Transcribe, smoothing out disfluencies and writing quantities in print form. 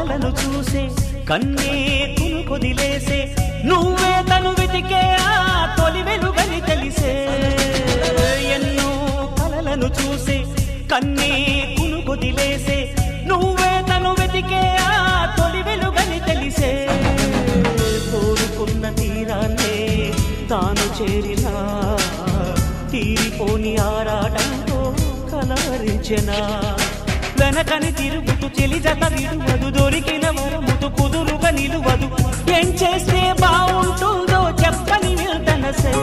కలలను చూసే కన్నే కొదిలేసే నువ్వే తను వెతికే ఆ తొలి వెలుగని తెలిసే ఎన్నో కలలను చూసే కన్నే కొదిలేసే నువ్వే తను వెతికే ఆ తొలి వెలుగని తెలిసే కోరుకున్న తీరాన్నే తాను చేరినా తీరిపోని ఆరాటంతో కలవరించెనా వెనకని తిరుగుతూ చెలి జత విడువదు దొరికిన వరముతు కుదురుగా నిలువదు ఏం చేస్తే బాగుంటుందో చెప్పని వెళ్తనసే